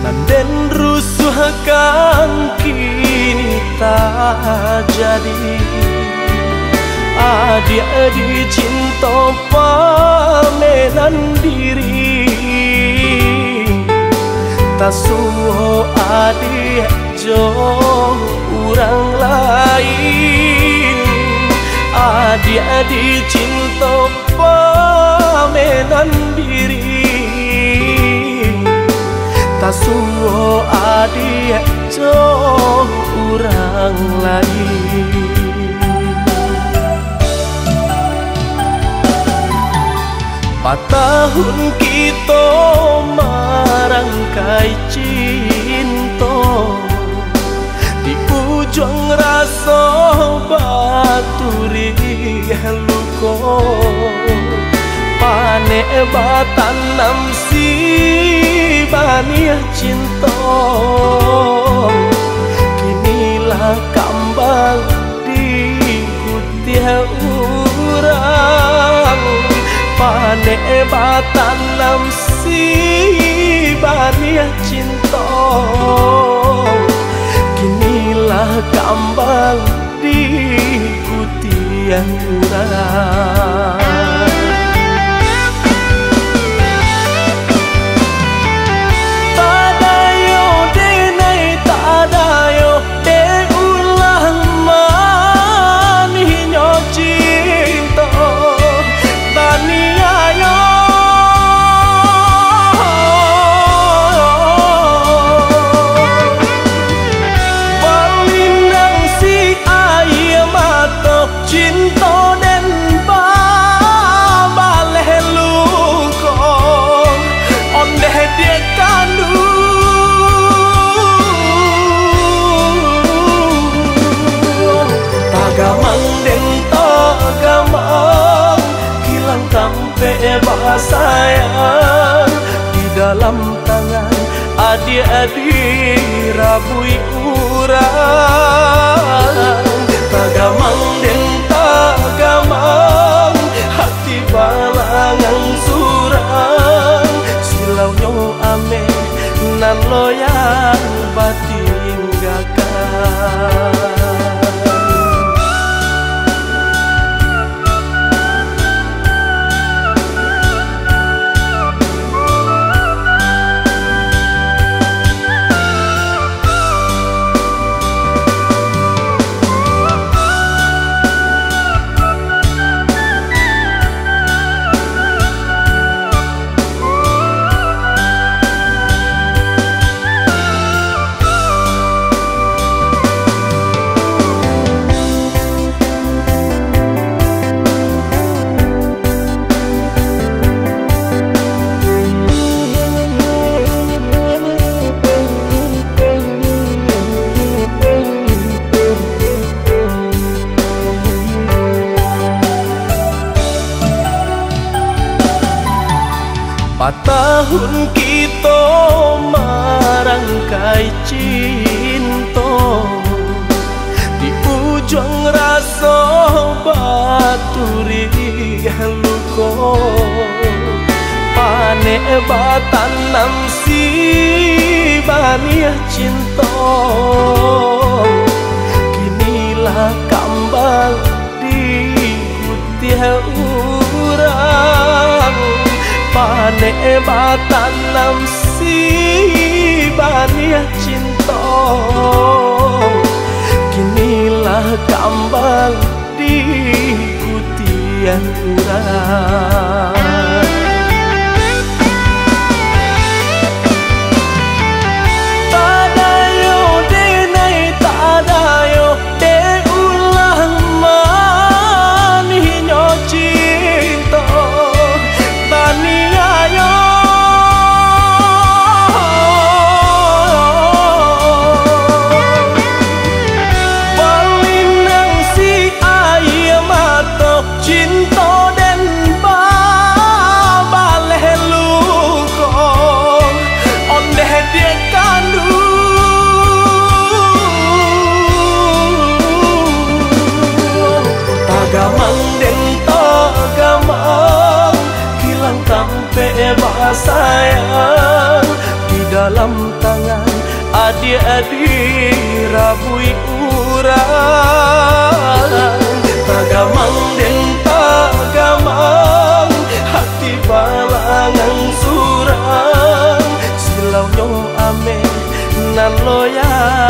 Nanden rusuh kan kini tak jadi. Adik-adik cinta pamenan diri, tak suruh adik jauh orang lain. Adik-adik cinta pamenan diri, tak suruh adik jauh orang lain. Patahun kita merangkai cinta, di ujung rasa baturi luka. Panek batanam si baniah cinta, kinilah kambang di kutiah urang. Panek batanam si baniah cinta, kinilah kambang di kutiah urang. Sayang di dalam tangan adik-adik rabui urang. Tagamang dan tagamang hati balangan surang. Silau nyo ame nan loyang batin gakang. Patahun kita merangkai cinta, di ujung rasa baturi luka. Panek batanam si baniah cinta, kinilah kambang di kutiah urang. Panek batanam si baniah cinta, kinilah kambang di kutiah urang. Sayang di dalam tangan adik-adik rabui urang. Tagamang den tagamang hati balangan surang silau nyong ame nan loya